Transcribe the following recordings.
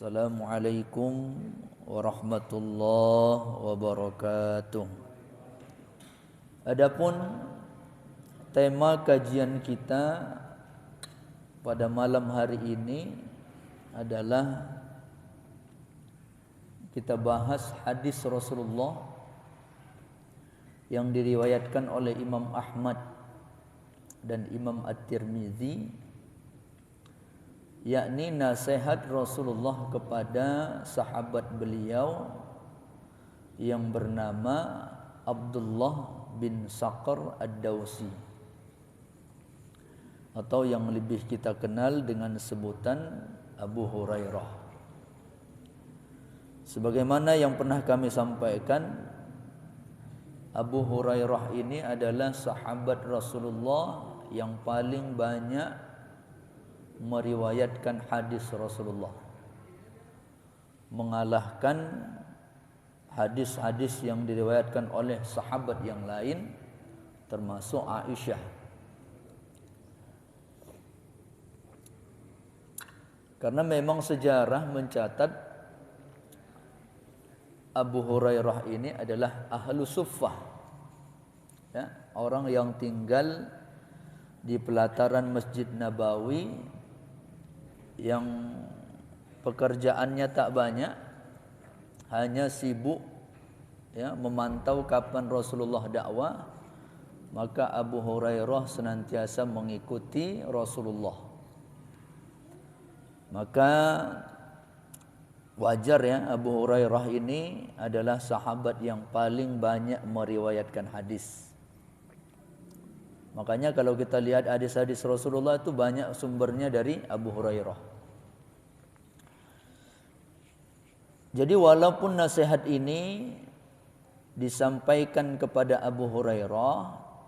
Assalamualaikum warahmatullahi wabarakatuh. Adapun tema kajian kita pada malam hari ini adalah kita bahas hadis Rasulullah yang diriwayatkan oleh Imam Ahmad dan Imam At-Tirmizi, yakni nasihat Rasulullah kepada sahabat beliau yang bernama Abdullah bin Saqar Ad-Dawsi, atau yang lebih kita kenal dengan sebutan Abu Hurairah. Sebagaimana yang pernah kami sampaikan, Abu Hurairah ini adalah sahabat Rasulullah yang paling banyak meriwayatkan hadis Rasulullah, mengalahkan hadis-hadis yang diriwayatkan oleh sahabat yang lain termasuk Aisyah. Karena memang sejarah mencatat Abu Hurairah ini adalah ahlu suffah, ya, orang yang tinggal di pelataran Masjid Nabawi, yang pekerjaannya tak banyak, hanya sibuk ya memantau kapan Rasulullah dakwah. Maka Abu Hurairah senantiasa mengikuti Rasulullah. Maka wajar ya, Abu Hurairah ini adalah sahabat yang paling banyak meriwayatkan hadis. Makanya kalau kita lihat hadis-hadis Rasulullah itu banyak sumbernya dari Abu Hurairah. Jadi walaupun nasihat ini disampaikan kepada Abu Hurairah,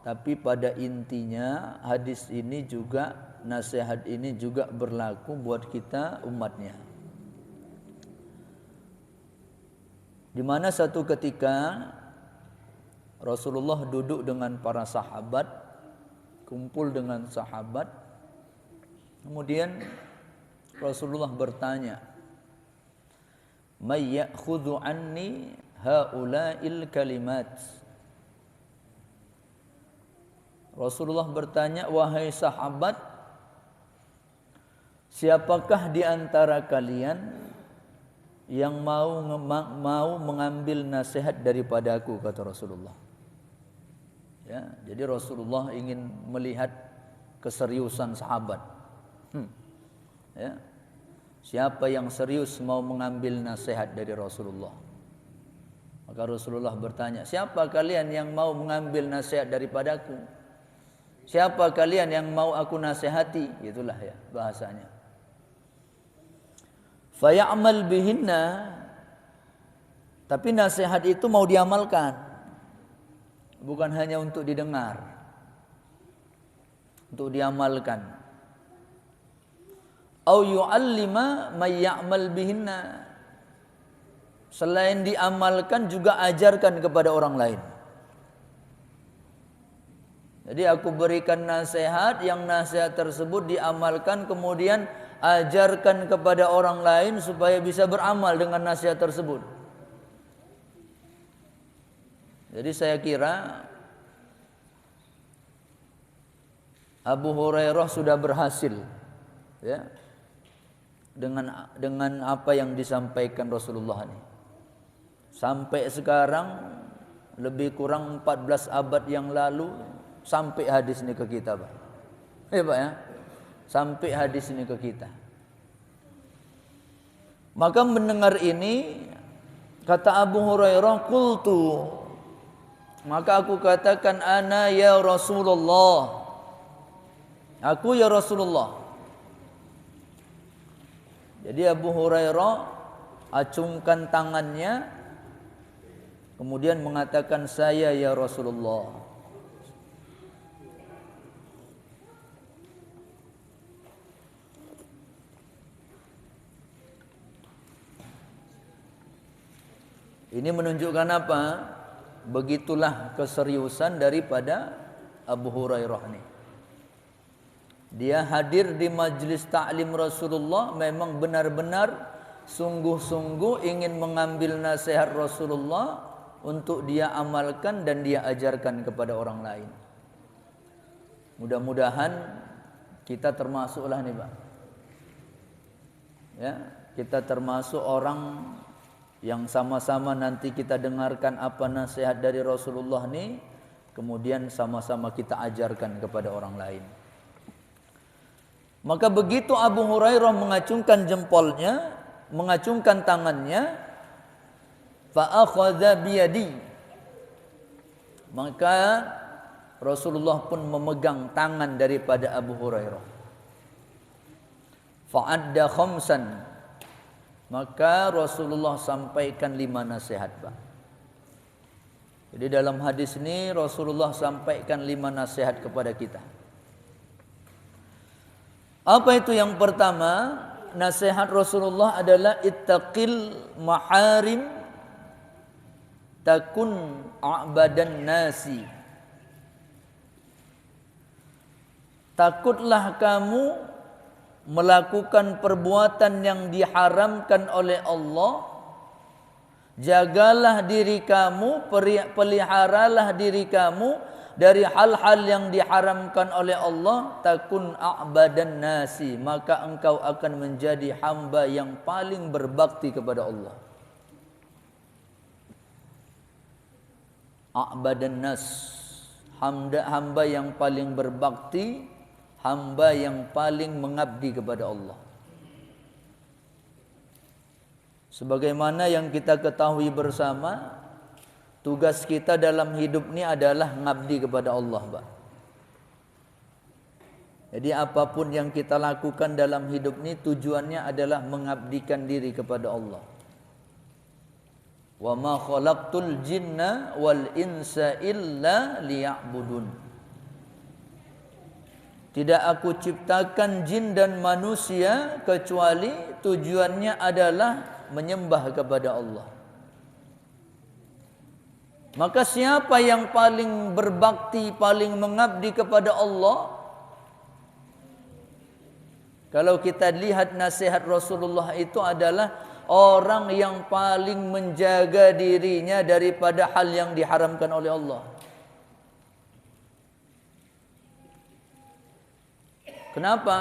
tapi pada intinya hadis ini juga, nasihat ini juga berlaku buat kita umatnya. Di mana satu ketika Rasulullah duduk dengan para sahabat, kumpul dengan sahabat. Kemudian Rasulullah bertanya, "May ya'khudhu anni haula'il kalimat?" Rasulullah bertanya, "Wahai sahabat, siapakah di antara kalian yang mau mengambil nasihat daripadaku?" kata Rasulullah. Ya, jadi Rasulullah ingin melihat keseriusan sahabat. Ya, siapa yang serius mau mengambil nasihat dari Rasulullah? Maka Rasulullah bertanya, "Siapa kalian yang mau mengambil nasihat daripadaku? Siapa kalian yang mau aku nasihati?" Itulah ya bahasanya. Faya'mal bihinna. Tapi nasihat itu mau diamalkan, bukan hanya untuk didengar, untuk diamalkan. Au yu'allima may ya'mal bihinna. Selain diamalkan juga ajarkan kepada orang lain. Jadi aku berikan nasihat, yang nasihat tersebut diamalkan, kemudian ajarkan kepada orang lain supaya bisa beramal dengan nasihat tersebut. Jadi saya kira Abu Hurairah sudah berhasil ya dengan apa yang disampaikan Rasulullah ini. Sampai sekarang lebih kurang 14 abad yang lalu sampai hadis ini ke kita, Pak. Ya, Pak ya. Sampai hadis ini ke kita. Maka mendengar ini, kata Abu Hurairah, qultu, maka aku katakan, ana ya Rasulullah, aku ya Rasulullah. Jadi Abu Hurairah acungkan tangannya, kemudian mengatakan, saya ya Rasulullah. Ini menunjukkan apa? Begitulah keseriusan daripada Abu Hurairah ini. Dia hadir di majlis ta'lim Rasulullah memang benar-benar sungguh-sungguh ingin mengambil nasihat Rasulullah untuk dia amalkan dan dia ajarkan kepada orang lain. Mudah-mudahan kita termasuklah nih Pak. Ya, kita termasuk orang yang sama-sama nanti kita dengarkan apa nasihat dari Rasulullah nih, kemudian sama-sama kita ajarkan kepada orang lain. Maka begitu Abu Hurairah mengacungkan jempolnya, mengacungkan tangannya, fa akhadha biyadi, maka Rasulullah pun memegang tangan daripada Abu Hurairah. Fa'adda khamsan, maka Rasulullah sampaikan 5 nasihat, Pak. Jadi dalam hadis ini Rasulullah sampaikan 5 nasihat kepada kita. Apa itu yang pertama? Nasihat Rasulullah adalah ittaqil maharim takun a'badan nasi. Takutlah kamu melakukan perbuatan yang diharamkan oleh Allah. Jagalah diri kamu, peliharalah diri kamu dari hal-hal yang diharamkan oleh Allah. Takun a'badan nasi, maka engkau akan menjadi hamba yang paling berbakti kepada Allah. A'badan nas, hamba yang paling berbakti, hamba yang paling mengabdi kepada Allah. Sebagaimana yang kita ketahui bersama, tugas kita dalam hidup ini adalah mengabdi kepada Allah, Pak. Jadi apapun yang kita lakukan dalam hidup ini tujuannya adalah mengabdikan diri kepada Allah. Wa ma khalaqtul jinna wal insa illa liya'budun. Tidak aku ciptakan jin dan manusia kecuali tujuannya adalah menyembah kepada Allah. Maka siapa yang paling berbakti, paling mengabdi kepada Allah? Kalau kita lihat nasihat Rasulullah itu adalah orang yang paling menjaga dirinya daripada hal yang diharamkan oleh Allah. Kenapa?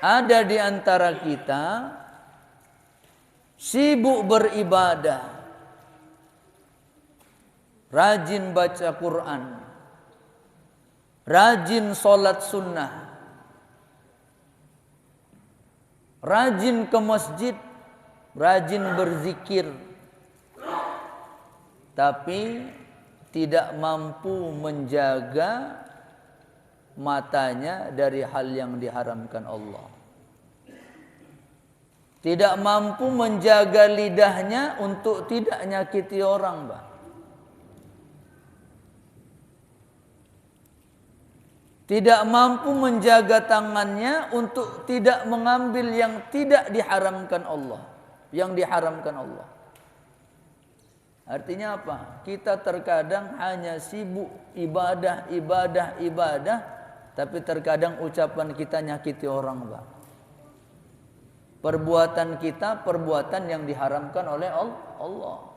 Ada di antara kita sibuk beribadah, rajin baca Quran, rajin sholat sunnah, rajin ke masjid, rajin berzikir, tapi tidak mampu menjaga matanya dari hal yang diharamkan Allah. Tidak mampu menjaga lidahnya untuk tidak nyakiti orang, Pak. Tidak mampu menjaga tangannya untuk tidak mengambil yang tidak diharamkan Allah, yang diharamkan Allah. Artinya apa? Kita terkadang hanya sibuk ibadah, tapi terkadang ucapan kita nyakiti orang, Pak. Perbuatan kita perbuatan yang diharamkan oleh Allah.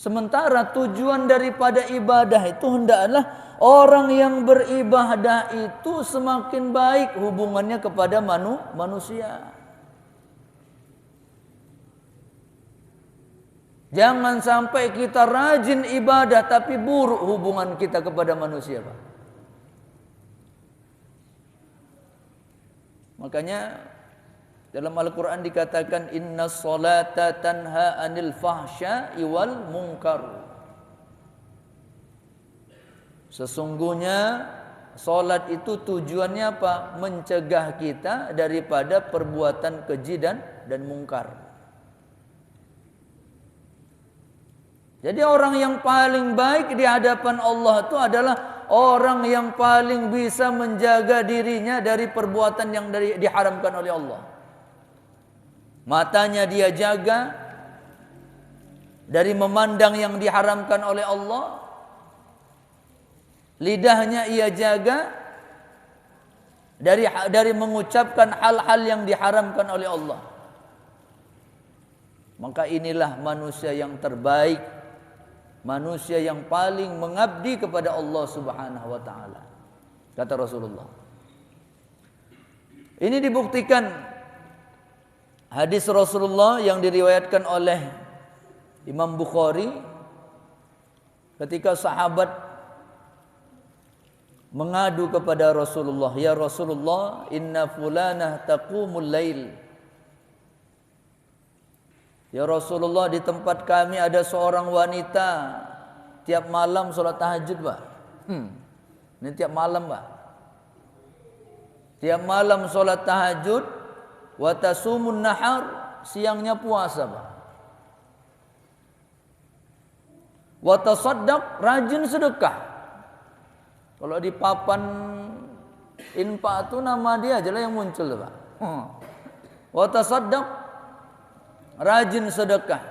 Sementara tujuan daripada ibadah itu hendaklah orang yang beribadah itu semakin baik hubungannya kepada manusia. Jangan sampai kita rajin ibadah tapi buruk hubungan kita kepada manusia, Pak. Makanya dalam Al-Quran dikatakan inna sholata tanha anil fahsya'i wal munkar. Sesungguhnya salat itu tujuannya apa? Mencegah kita daripada perbuatan keji dan mungkar. Jadi orang yang paling baik di hadapan Allah itu adalah orang yang paling bisa menjaga dirinya dari perbuatan yang diharamkan oleh Allah. Matanya dia jaga dari memandang yang diharamkan oleh Allah. Lidahnya ia jaga dari mengucapkan hal-hal yang diharamkan oleh Allah. Maka inilah manusia yang terbaik, manusia yang paling mengabdi kepada Allah Subhanahu wa taala, kata Rasulullah. Ini dibuktikan hadis Rasulullah yang diriwayatkan oleh Imam Bukhari ketika sahabat mengadu kepada Rasulullah, "Ya Rasulullah, inna fulanah taqumul lail." Ya Rasulullah, di tempat kami ada seorang wanita tiap malam sholat tahajud, Pak. Ini tiap malam, Pak. Tiap malam sholat tahajud, wa tasumun nahar, siangnya puasa, Pak. Wa tasaddaq, rajin sedekah. Kalau di papan infak itu nama dia aja lah yang muncul, Pak. Wa tasaddaq, rajin sedekah.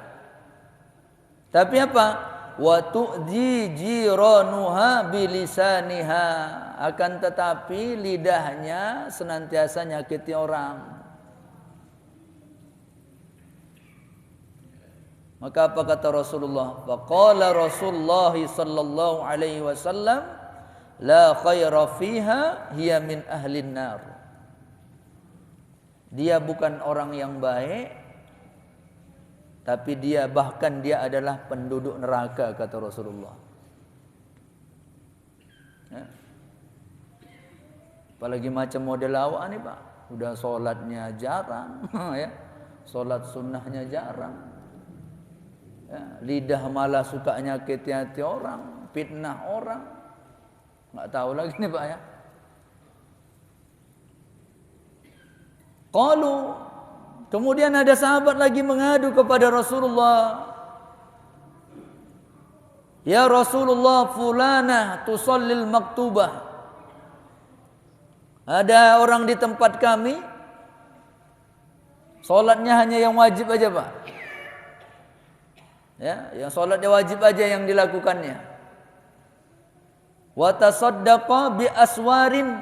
Tapi apa? Wa tu'dhi jiranuha bilisaniha, akan tetapi lidahnya senantiasa nyakiti orang. Maka apa kata Rasulullah? Faqala Rasulullah sallallahu alaihi wasallam, la khaira fiha hiya min ahlin nar. Dia bukan orang yang baik, tapi dia adalah penduduk neraka, kata Rasulullah. Ya. Apalagi macam model awak nih, Pak. Udah sholatnya jarang, ya. Sholat sunnahnya jarang. Ya. Lidah malah suka nyakiti hati orang, fitnah orang. Nggak tahu lagi nih, Pak, ya. Qalu, kemudian ada sahabat lagi mengadu kepada Rasulullah. Ya Rasulullah, fulanah tusallil maktubah. Ada orang di tempat kami, solatnya hanya yang wajib aja, Pak. Ya, yang solatnya wajib aja yang dilakukannya. Wa tasaddaqa bi aswarin,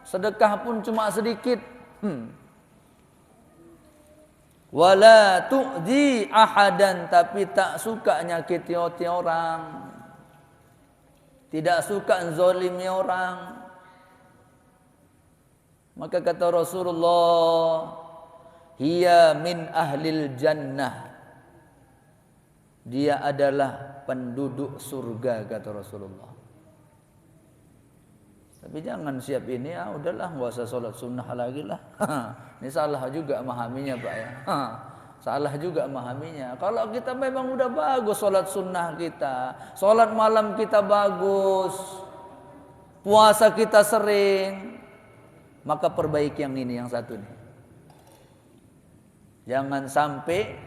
sedekah pun cuma sedikit. Wala tu'di ahadan, tapi tak suka nyakiti hati orang, tidak suka zalimi orang. Maka kata Rasulullah, hiya min ahlil jannah, dia adalah penduduk surga, kata Rasulullah. Tapi jangan siap ini, udahlah nggak usah sholat sunnah lagi lah. Ini salah juga memahaminya, Pak, ya. Salah juga memahaminya. Kalau kita memang udah bagus sholat sunnah kita, sholat malam kita bagus, puasa kita sering, maka perbaiki yang ini, yang satu nih. Jangan sampai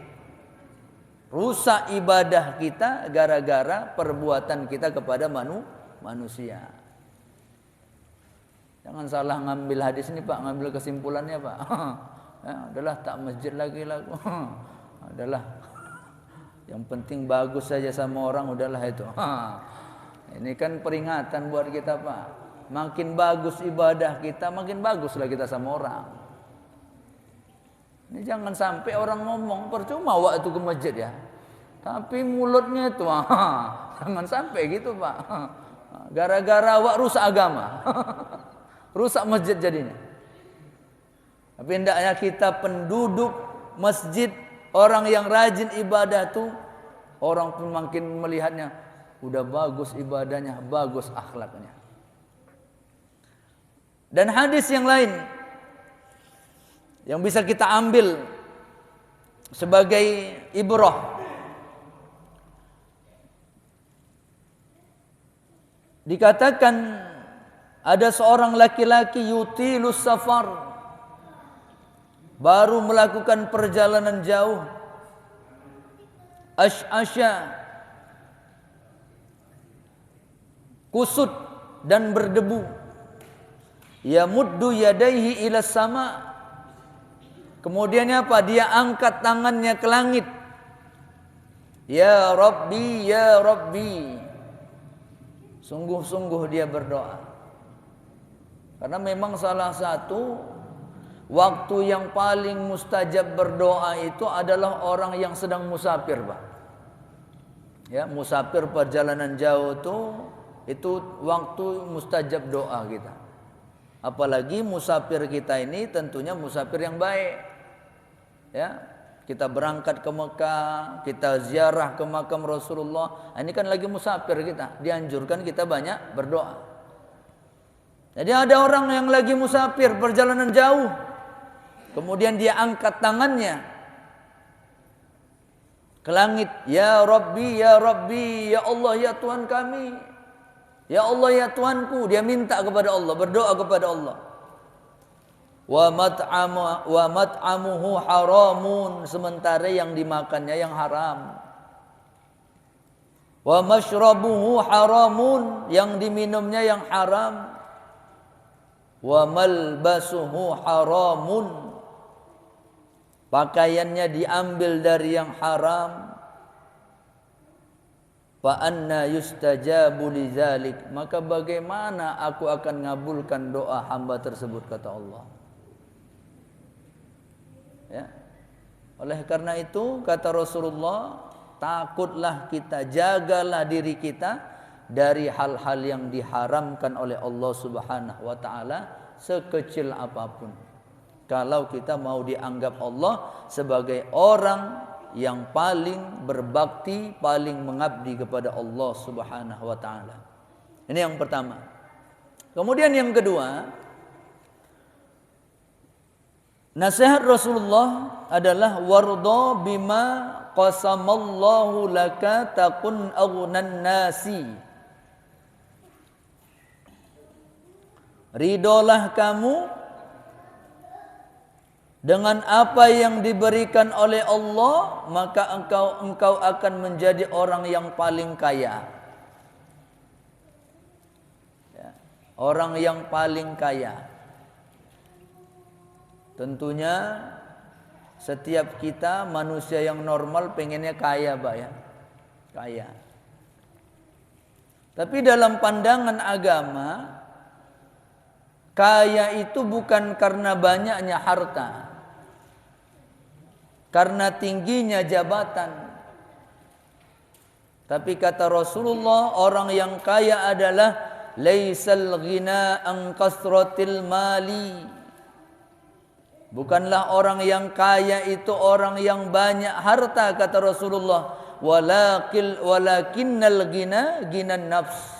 rusak ibadah kita gara-gara perbuatan kita kepada manusia. Jangan salah ngambil hadis ini, Pak, ngambil kesimpulannya, Pak. Ya, adalah tak masjid lagi lah. Adalah yang penting bagus saja sama orang, udahlah itu. Ini kan peringatan buat kita, Pak. Makin bagus ibadah kita, makin baguslah kita sama orang. Ini jangan sampai orang ngomong percuma waktu ke masjid, ya, tapi mulutnya itu, jangan sampai gitu, Pak. Gara-gara awak rusak agama. Rusak masjid jadinya. Tapi hendaknya kita penduduk masjid, orang yang rajin ibadah tuh, orang pun makin melihatnya, udah bagus ibadahnya, bagus akhlaknya. Dan hadis yang lain yang bisa kita ambil sebagai ibrah, dikatakan ada seorang laki-laki yutilus safar, baru melakukan perjalanan jauh, asy'asya, kusut dan berdebu, yamuddu yadaihi ila sama, kemudian apa? Dia angkat tangannya ke langit, ya Rabbi, ya Rabbi. Sungguh-sungguh dia berdoa. Karena memang salah satu waktu yang paling mustajab berdoa itu adalah orang yang sedang musafir, Pak. Ya, musafir perjalanan jauh itu waktu mustajab doa kita. Apalagi musafir kita ini tentunya musafir yang baik. Ya, kita berangkat ke Mekah, kita ziarah ke makam Rasulullah. Ini kan lagi musafir kita, dianjurkan kita banyak berdoa. Jadi ada orang yang lagi musafir perjalanan jauh, kemudian dia angkat tangannya ke langit, ya Rabbi, ya Rabbi, ya Allah, ya Tuhan kami, ya Allah, ya Tuhanku. Dia minta kepada Allah, berdoa kepada Allah. Wa mat'amuhu haramun, sementara yang dimakannya yang haram. Wa mashrabuhu haramun, yang diminumnya yang haram. Wa malbasuhu haramun, pakaiannya diambil dari yang haram. Fa anna yustajabu lidzalik, maka bagaimana aku akan ngabulkan doa hamba tersebut, kata Allah. Ya. Oleh karena itu kata Rasulullah, takutlah kita, jagalah diri kita dari hal-hal yang diharamkan oleh Allah Subhanahu wa taala sekecil apapun. Kalau kita mau dianggap Allah sebagai orang yang paling berbakti, paling mengabdi kepada Allah Subhanahu wa taala. Ini yang pertama. Kemudian yang kedua, nasihat Rasulullah adalah warda bima qasamallahu laka takun aghnan nasi. Ridolah kamu dengan apa yang diberikan oleh Allah, maka engkau akan menjadi orang yang paling kaya. Ya, orang yang paling kaya. Tentunya setiap kita manusia yang normal pengennya kaya, Pak, ya. Kaya. Tapi dalam pandangan agama, kaya itu bukan karena banyaknya harta, karena tingginya jabatan. Tapi kata Rasulullah, orang yang kaya adalah laisal ghina an kasratil mali. Bukanlah orang yang kaya itu orang yang banyak harta, kata Rasulullah. Walakinnal ghina ghinan nafs.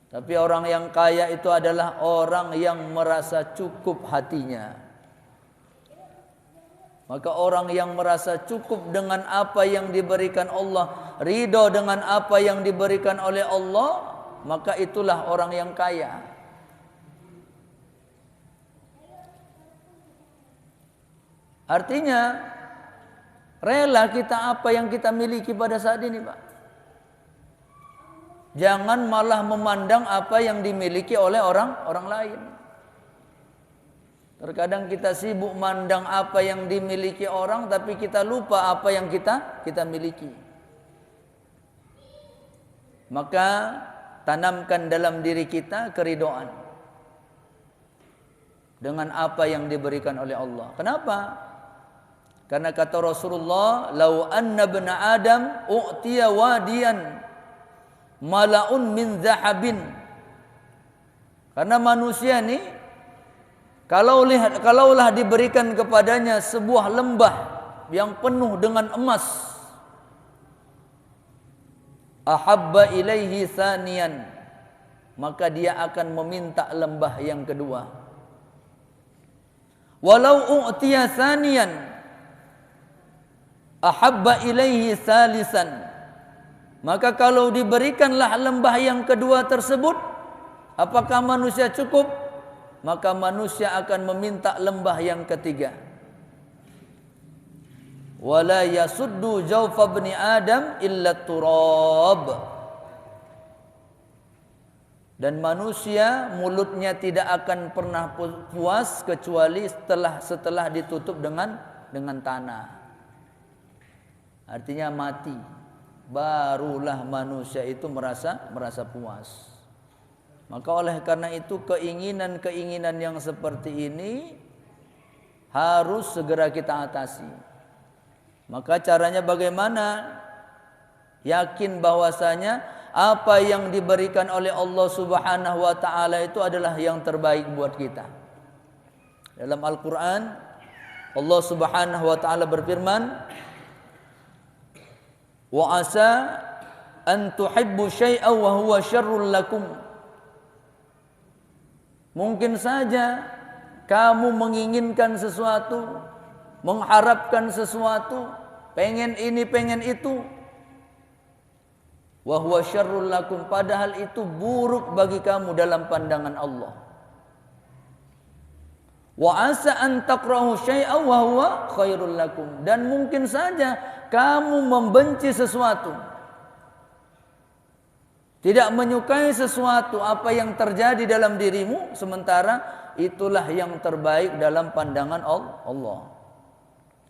Tapi orang yang kaya itu adalah orang yang merasa cukup hatinya. Maka orang yang merasa cukup dengan apa yang diberikan Allah, ridho dengan apa yang diberikan oleh Allah, maka itulah orang yang kaya. Artinya rela kita apa yang kita miliki pada saat ini, Pak. Jangan malah memandang apa yang dimiliki oleh orang lain. Terkadang kita sibuk mandang apa yang dimiliki orang, tapi kita lupa apa yang kita miliki. Maka tanamkan dalam diri kita keridoan dengan apa yang diberikan oleh Allah. Kenapa? Karena kata Rasulullah, "Lau anna ibna Adam u'tiya wadiyan malaun min zahabin." Karena manusia ini kalaulah diberikan kepadanya sebuah lembah yang penuh dengan emas, ahabba ilaihi saniyan, maka dia akan meminta lembah yang kedua. Walau u'tiya saniyan ahabba ilaihi salisan, maka kalau diberikanlah lembah yang kedua tersebut, apakah manusia cukup? Maka manusia akan meminta lembah yang ketiga. Wala yasuddu jawfa ibni Adam illa turab. Dan manusia mulutnya tidak akan pernah puas kecuali setelah ditutup dengan tanah. Artinya mati. Barulah manusia itu merasa puas. Maka oleh karena itu keinginan-keinginan yang seperti ini harus segera kita atasi. Maka caranya bagaimana? Yakin bahwasanya apa yang diberikan oleh Allah Subhanahu wa taala itu adalah yang terbaik buat kita. Dalam Al-Qur'an Allah Subhanahu wa taala berfirman, "Wa asa an tuhibbu syai'an wa huwa syarrul lakum." Mungkin saja kamu menginginkan sesuatu, mengharapkan sesuatu, pengen ini, pengen itu. Wa huwa syarrul lakum, padahal itu buruk bagi kamu dalam pandangan Allah. Wa asa an takrahu syai'an wa huwa khairul lakum, dan mungkin saja kamu membenci sesuatu, tidak menyukai sesuatu apa yang terjadi dalam dirimu, sementara itulah yang terbaik dalam pandangan Allah.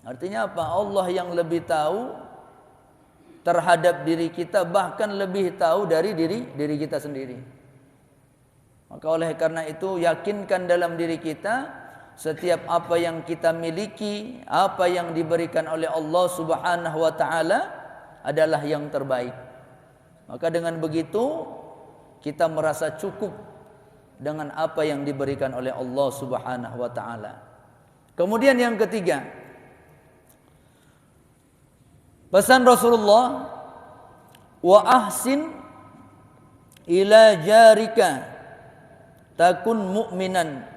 Artinya apa? Allah yang lebih tahu terhadap diri kita, bahkan lebih tahu dari diri kita sendiri. Maka oleh karena itu yakinkan dalam diri kita setiap apa yang kita miliki, apa yang diberikan oleh Allah Subhanahu wa taala adalah yang terbaik. Maka dengan begitu kita merasa cukup dengan apa yang diberikan oleh Allah Subhanahu wa taala. Kemudian yang ketiga, pesan Rasulullah, wa ahsin ila jarika takun mu'minan.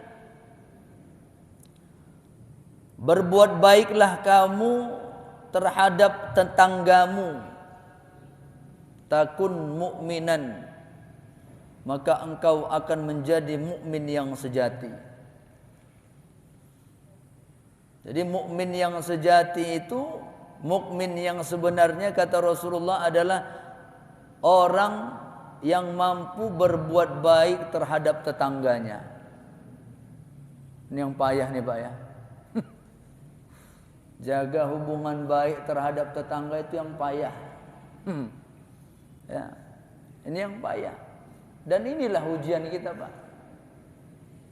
Berbuat baiklah kamu terhadap tetanggamu, takun mu'minan, maka engkau akan menjadi mukmin yang sejati. Jadi mukmin yang sejati itu, mukmin yang sebenarnya kata Rasulullah adalah orang yang mampu berbuat baik terhadap tetangganya. Ini yang payah nih Pak ya. Jaga hubungan baik terhadap tetangga itu yang payah. Ya, ini yang payah. Dan inilah ujian kita Pak.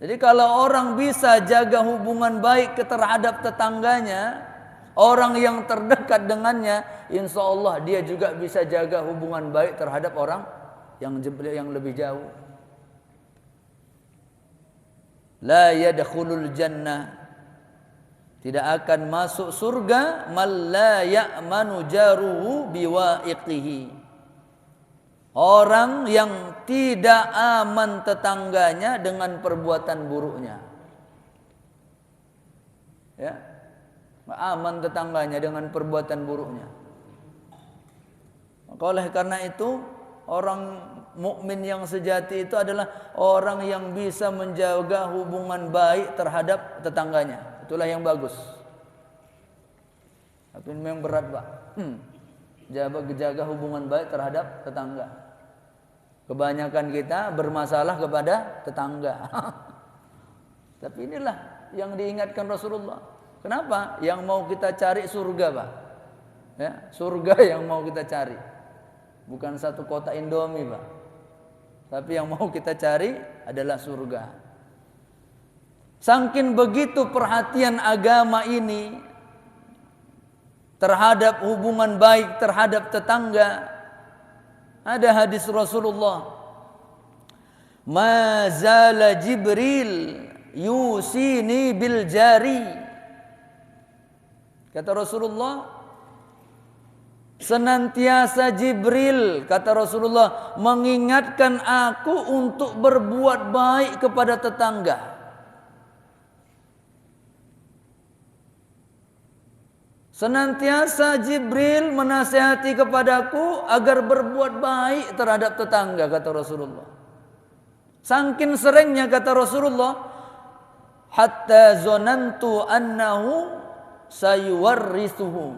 Jadi kalau orang bisa jaga hubungan baik terhadap tetangganya, orang yang terdekat dengannya, insya Allah dia juga bisa jaga hubungan baik terhadap orang yang lebih jauh. La yadkhulul jannah, tidak akan masuk surga, man la ya'manu jaruhu biwa'iqihi, orang yang tidak aman tetangganya dengan perbuatan buruknya. Ya, aman tetangganya dengan perbuatan buruknya. Maka oleh karena itu orang mukmin yang sejati itu adalah orang yang bisa menjaga hubungan baik terhadap tetangganya. Itulah yang bagus. Tapi memang berat Pak. Jaga hubungan baik terhadap tetangga. Kebanyakan kita bermasalah kepada tetangga. Tapi inilah yang diingatkan Rasulullah. Kenapa? Yang mau kita cari surga Pak. Ya, surga yang mau kita cari. Bukan satu kotak Indomie Pak. Tapi yang mau kita cari adalah surga. Saking begitu perhatian agama ini terhadap hubungan baik terhadap tetangga, ada hadis Rasulullah, ma zala Jibril yusini bil jari. Kata Rasulullah, senantiasa Jibril, kata Rasulullah, mengingatkan aku untuk berbuat baik kepada tetangga. Senantiasa Jibril menasihati kepadaku agar berbuat baik terhadap tetangga, kata Rasulullah. Saking seringnya kata Rasulullah, hatta zonantu annahu sayuwarrisuhu.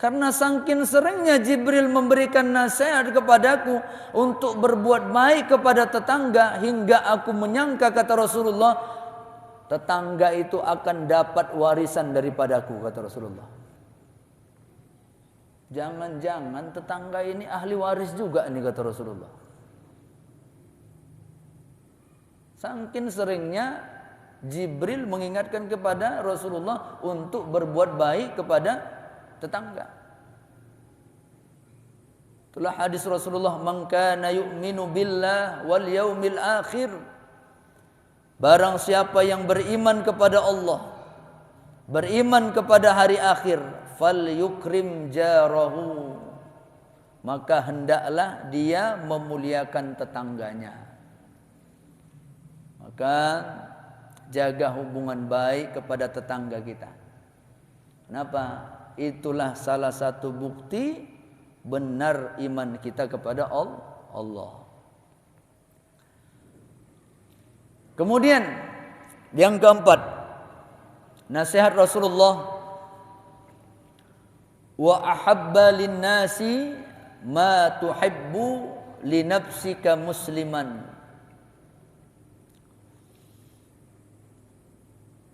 Karena saking seringnya Jibril memberikan nasihat kepadaku untuk berbuat baik kepada tetangga, hingga aku menyangka, kata Rasulullah, tetangga itu akan dapat warisan daripadaku, kata Rasulullah. Jangan-jangan tetangga ini ahli waris juga nih, kata Rasulullah. Saking seringnya Jibril mengingatkan kepada Rasulullah untuk berbuat baik kepada tetangga. Itulah hadis Rasulullah, "Man kana yu'minu billah wal yaumil akhir." Barang siapa yang beriman kepada Allah, beriman kepada hari akhir, falyukrim jarahu, maka hendaklah dia memuliakan tetangganya. Maka jaga hubungan baik kepada tetangga kita. Kenapa? Itulah salah satu bukti benar iman kita kepada Allah. Kemudian yang keempat, nasihat Rasulullah, wa ahabba linnasi ma tuhibbu li nafsika musliman.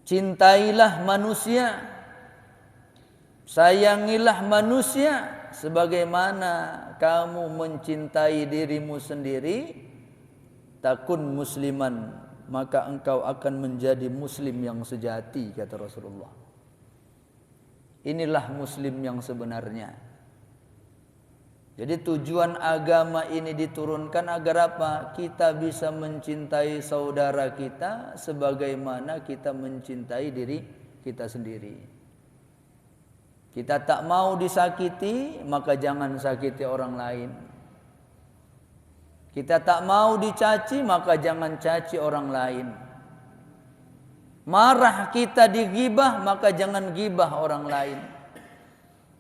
Cintailah manusia, sayangilah manusia sebagaimana kamu mencintai dirimu sendiri. Takun musliman, maka engkau akan menjadi muslim yang sejati, kata Rasulullah. Inilah muslim yang sebenarnya. Jadi tujuan agama ini diturunkan agar apa? Kita bisa mencintai saudara kita sebagaimana kita mencintai diri kita sendiri. Kita tak mau disakiti, maka jangan sakiti orang lain. Kita tak mau dicaci, maka jangan caci orang lain. Marah kita digibah, maka jangan gibah orang lain.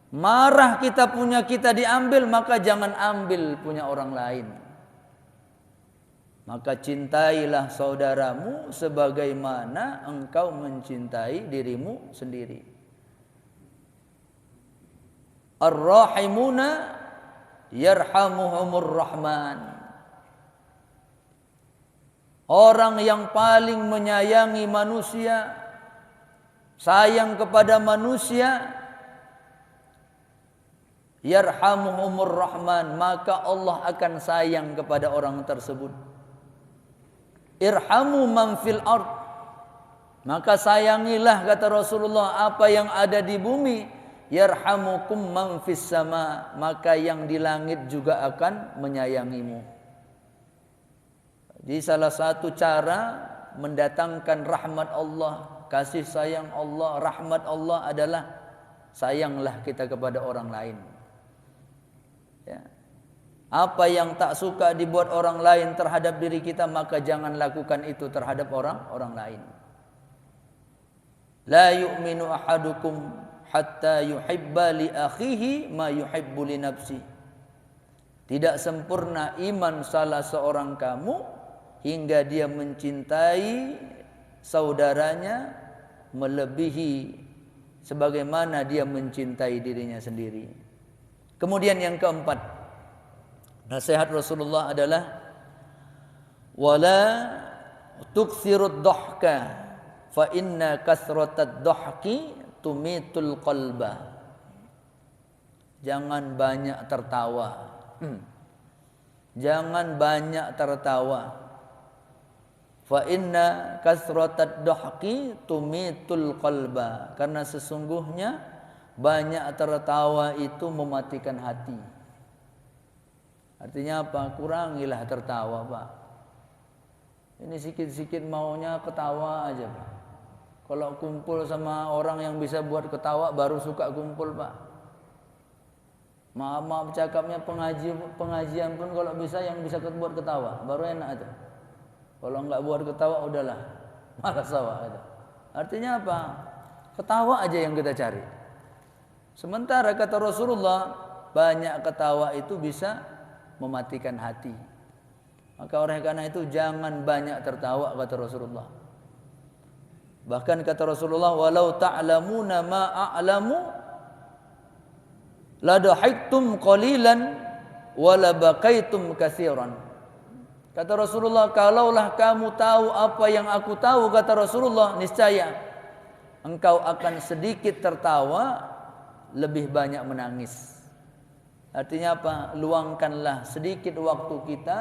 Marah kita punya kita diambil, maka jangan ambil punya orang lain. Maka cintailah saudaramu sebagaimana engkau mencintai dirimu sendiri. Ar-rahimuna yarhamuhumur rahman. Orang yang paling menyayangi manusia, sayang kepada manusia, yarhamuhumur rahman, maka Allah akan sayang kepada orang tersebut. Irhamu man fil ard, maka sayangilah, kata Rasulullah, apa yang ada di bumi. Yarhamukum man fis sama, maka yang di langit juga akan menyayangimu. Jadi salah satu cara mendatangkan rahmat Allah, kasih sayang Allah, rahmat Allah adalah sayanglah kita kepada orang lain. Ya. Apa yang tak suka dibuat orang lain terhadap diri kita, maka jangan lakukan itu terhadap orang lain. La yu'minu ahadukum hatta yuhibba li akhihi ma yuhibbu li nafsi. Tidak sempurna iman salah seorang kamu hingga dia mencintai saudaranya melebihi sebagaimana dia mencintai dirinya sendiri. Kemudian yang keempat, nasihat Rasulullah adalah wala tukthirud dhahka fa inna kasratad dhahki tumitul qalba. Jangan banyak tertawa. Jangan banyak tertawa. Fa inna kasratad dhahki tumitul qalba. Karena sesungguhnya banyak tertawa itu mematikan hati. Artinya apa? Kurangilah tertawa, Pak. Ini sikit-sikit maunya ketawa aja, Pak. Kalau kumpul sama orang yang bisa buat ketawa baru suka kumpul, Pak. Maaf cakapnya, pengajian pun kalau bisa yang bisa buat ketawa baru enak itu. Kalau enggak buat ketawa udahlah, malas awak itu. Artinya apa? Ketawa aja yang kita cari. Sementara kata Rasulullah, banyak ketawa itu bisa mematikan hati. Maka oleh karena itu jangan banyak tertawa, kata Rasulullah. Bahkan kata Rasulullah, walau ta'lamuna ma a'lamu la dahiktum qalilan wa la baqaitum katsiran. Kata Rasulullah, kalaulah kamu tahu apa yang aku tahu, kata Rasulullah, niscaya engkau akan sedikit tertawa, lebih banyak menangis. Artinya apa? Luangkanlah sedikit waktu kita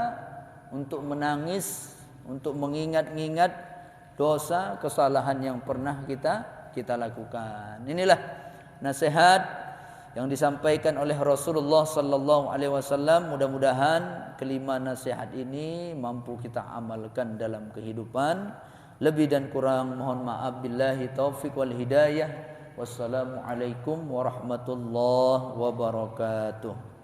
untuk menangis untuk mengingat-ingat dosa kesalahan yang pernah kita lakukan. Inilah nasihat yang disampaikan oleh Rasulullah sallallahu alaihi wasallam. Mudah-mudahan kelima nasihat ini mampu kita amalkan dalam kehidupan. Lebih dan kurang mohon maaf, billahi taufik wal hidayah. Wassalamualaikum warahmatullahi wabarakatuh.